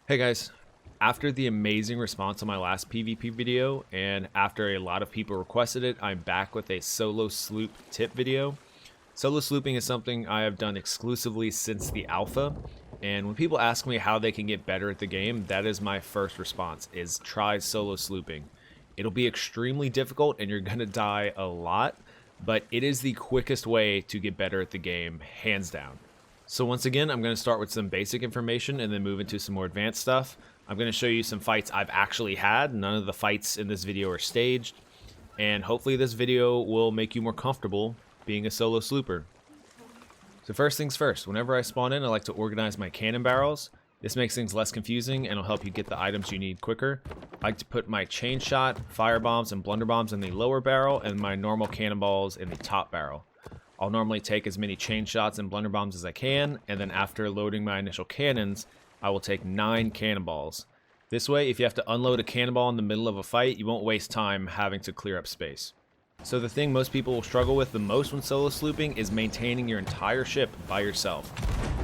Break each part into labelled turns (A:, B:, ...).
A: Hey guys, after the amazing response on my last PvP video, and after a lot of people requested it, I'm back with a solo sloop tip video. Solo slooping is something I have done exclusively since the alpha, and when people ask me how they can get better at the game, that is my first response, is try solo slooping. It'll be extremely difficult and you're gonna die a lot, but it is the quickest way to get better at the game, hands down. So once again, I'm going to start with some basic information and then move into some more advanced stuff. I'm going to show you some fights I've actually had. None of the fights in this video are staged. And hopefully this video will make you more comfortable being a solo slooper. So first things first, whenever I spawn in, I like to organize my cannon barrels. This makes things less confusing and will help you get the items you need quicker. I like to put my Chainshot, fire bombs, and blunderbombs in the lower barrel and my normal cannonballs in the top barrel. I'll normally take as many chain shots and blunderbombs as I can, and then after loading my initial cannons, I will take 9 cannonballs. This way, if you have to unload a cannonball in the middle of a fight, you won't waste time having to clear up space. So the thing most people will struggle with the most when solo slooping is maintaining your entire ship by yourself,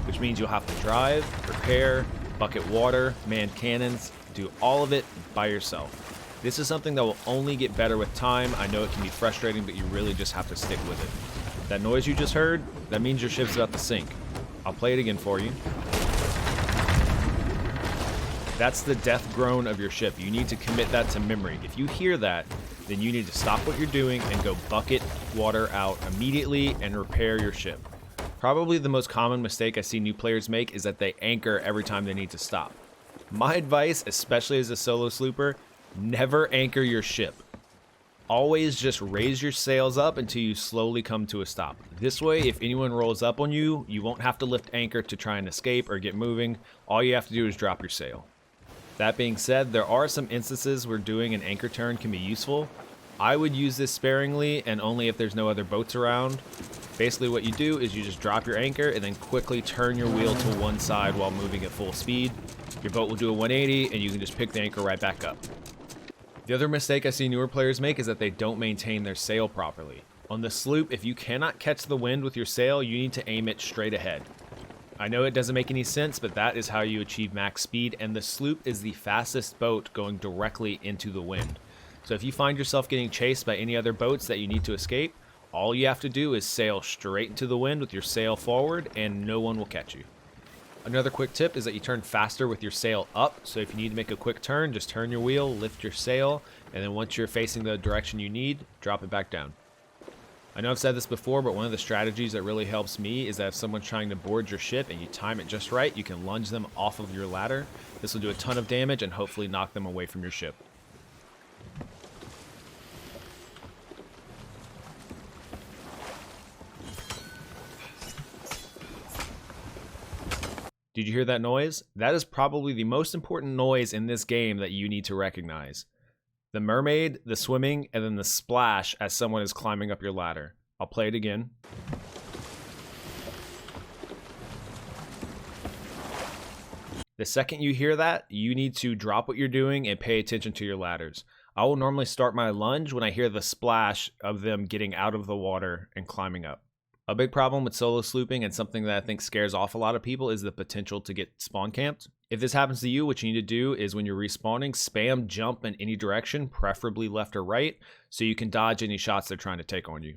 A: which means you'll have to drive, repair, bucket water, man cannons, do all of it by yourself. This is something that will only get better with time. I know it can be frustrating, but you really just have to stick with it. That noise you just heard, that means your ship's about to sink. I'll play it again for you. That's the death groan of your ship. You need to commit that to memory. If you hear that, then you need to stop what you're doing and go bucket water out immediately and repair your ship. Probably the most common mistake I see new players make is that they anchor every time they need to stop. My advice, especially as a solo slooper, never anchor your ship. Always just raise your sails up until you slowly come to a stop. This way, if anyone rolls up on you, you won't have to lift anchor to try and escape or get moving. All you have to do is drop your sail. That being said, there are some instances where doing an anchor turn can be useful. I would use this sparingly and only if there's no other boats around. Basically what you do is you just drop your anchor and then quickly turn your wheel to one side while moving at full speed. Your boat will do a 180 and you can just pick the anchor right back up. The other mistake I see newer players make is that they don't maintain their sail properly. On the sloop, if you cannot catch the wind with your sail, you need to aim it straight ahead. I know it doesn't make any sense, but that is how you achieve max speed, and the sloop is the fastest boat going directly into the wind. So if you find yourself getting chased by any other boats that you need to escape, all you have to do is sail straight into the wind with your sail forward, and no one will catch you. Another quick tip is that you turn faster with your sail up, so if you need to make a quick turn, just turn your wheel, lift your sail, and then once you're facing the direction you need, drop it back down. I know I've said this before, but one of the strategies that really helps me is that if someone's trying to board your ship and you time it just right, you can lunge them off of your ladder. This will do a ton of damage and hopefully knock them away from your ship. Did you hear that noise? That is probably the most important noise in this game that you need to recognize. The mermaid, the swimming, and then the splash as someone is climbing up your ladder. I'll play it again. The second you hear that, you need to drop what you're doing and pay attention to your ladders. I will normally start my lunge when I hear the splash of them getting out of the water and climbing up. A big problem with solo slooping and something that I think scares off a lot of people is the potential to get spawn camped. If this happens to you, what you need to do is when you're respawning, spam jump in any direction, preferably left or right, so you can dodge any shots they're trying to take on you.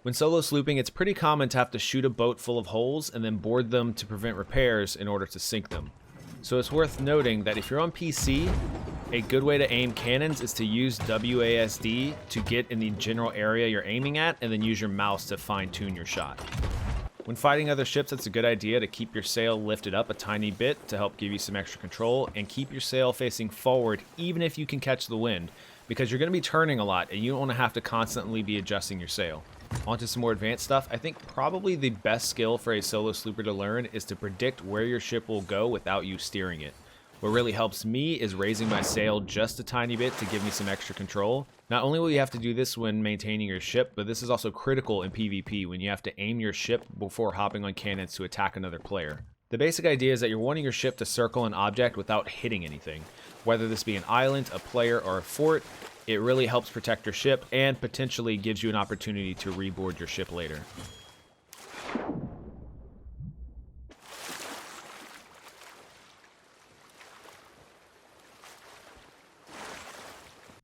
A: When solo slooping, it's pretty common to have to shoot a boat full of holes and then board them to prevent repairs in order to sink them. So it's worth noting that if you're on PC, a good way to aim cannons is to use WASD to get in the general area you're aiming at and then use your mouse to fine-tune your shot. When fighting other ships, it's a good idea to keep your sail lifted up a tiny bit to help give you some extra control, and keep your sail facing forward even if you can catch the wind, because you're going to be turning a lot and you don't want to have to constantly be adjusting your sail. Onto some more advanced stuff. I think probably the best skill for a solo slooper to learn is to predict where your ship will go without you steering it. What really helps me is raising my sail just a tiny bit to give me some extra control. Not only will you have to do this when maintaining your ship, but this is also critical in PvP when you have to aim your ship before hopping on cannons to attack another player. The basic idea is that you're wanting your ship to circle an object without hitting anything, whether this be an island, a player, or a fort. It really helps protect your ship and potentially gives you an opportunity to reboard your ship later.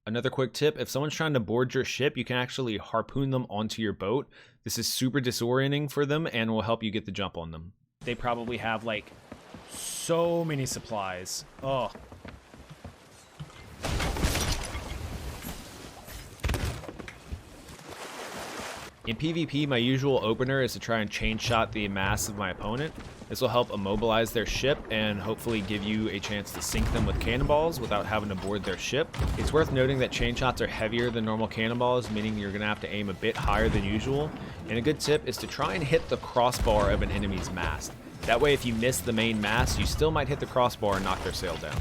A: Another quick tip, if someone's trying to board your ship, you can actually harpoon them onto your boat. This is super disorienting for them and will help you get the jump on them. They probably have like so many supplies. Oh. In PvP, my usual opener is to try and chainshot the mass of my opponent. This will help immobilize their ship and hopefully give you a chance to sink them with cannonballs without having to board their ship. It's worth noting that chainshots are heavier than normal cannonballs, meaning you're going to have to aim a bit higher than usual. And a good tip is to try and hit the crossbar of an enemy's mast. That way, if you miss the main mast, you still might hit the crossbar and knock their sail down.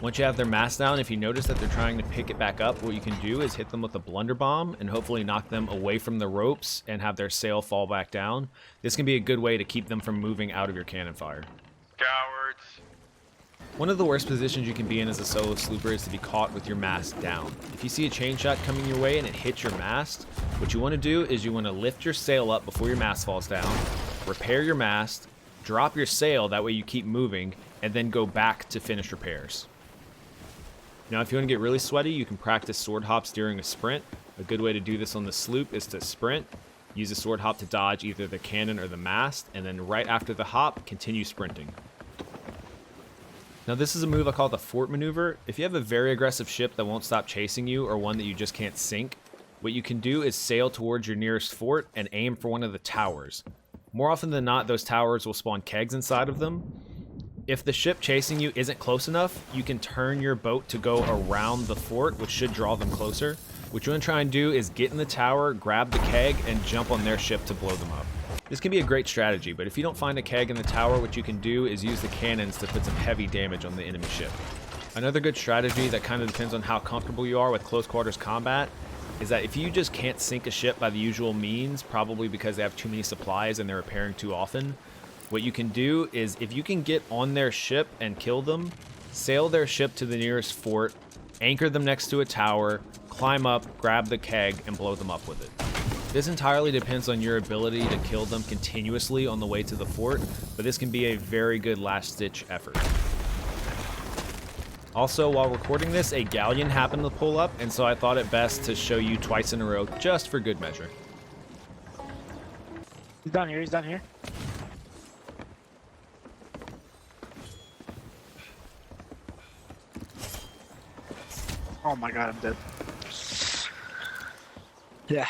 A: Once you have their mast down, if you notice that they're trying to pick it back up, what you can do is hit them with a blunder bomb and hopefully knock them away from the ropes and have their sail fall back down. This can be a good way to keep them from moving out of your cannon fire.
B: Cowards.
A: One of the worst positions you can be in as a solo slooper is to be caught with your mast down. If you see a chain shot coming your way and it hits your mast, what you want to do is you want to lift your sail up before your mast falls down, repair your mast, drop your sail, that way you keep moving, and then go back to finish repairs. Now, if you want to get really sweaty, you can practice sword hops during a sprint. A good way to do this on the sloop is to sprint. Use a sword hop to dodge either the cannon or the mast, and then right after the hop, continue sprinting. Now, this is a move I call the fort maneuver. If you have a very aggressive ship that won't stop chasing you or one that you just can't sink, what you can do is sail towards your nearest fort and aim for one of the towers. More often than not, those towers will spawn kegs inside of them. If the ship chasing you isn't close enough, you can turn your boat to go around the fort, which should draw them closer. What you want to try and do is get in the tower, grab the keg, and jump on their ship to blow them up. This can be a great strategy, but if you don't find a keg in the tower, what you can do is use the cannons to put some heavy damage on the enemy ship. Another good strategy that kind of depends on how comfortable you are with close quarters combat is that if you just can't sink a ship by the usual means, probably because they have too many supplies and they're repairing too often, what you can do is, if you can get on their ship and kill them, sail their ship to the nearest fort, anchor them next to a tower, climb up, grab the keg, and blow them up with it. This entirely depends on your ability to kill them continuously on the way to the fort, but this can be a very good last-ditch effort. Also, while recording this, a galleon happened to pull up, and so I thought it best to show you twice in a row, just for good measure.
C: He's down here, he's down here. Oh my god, I'm dead. Yeah.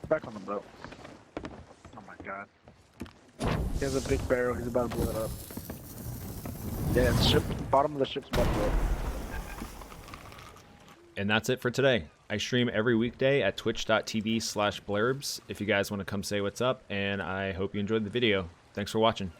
C: Back on the boat. Oh my god. He has a big barrel, he's about to blow it up. Yeah, the ship, bottom of the ship's about to blow up.
A: And that's it for today. I stream every weekday at twitch.tv/blurbs if you guys want to come say what's up, and I hope you enjoyed the video. Thanks for watching.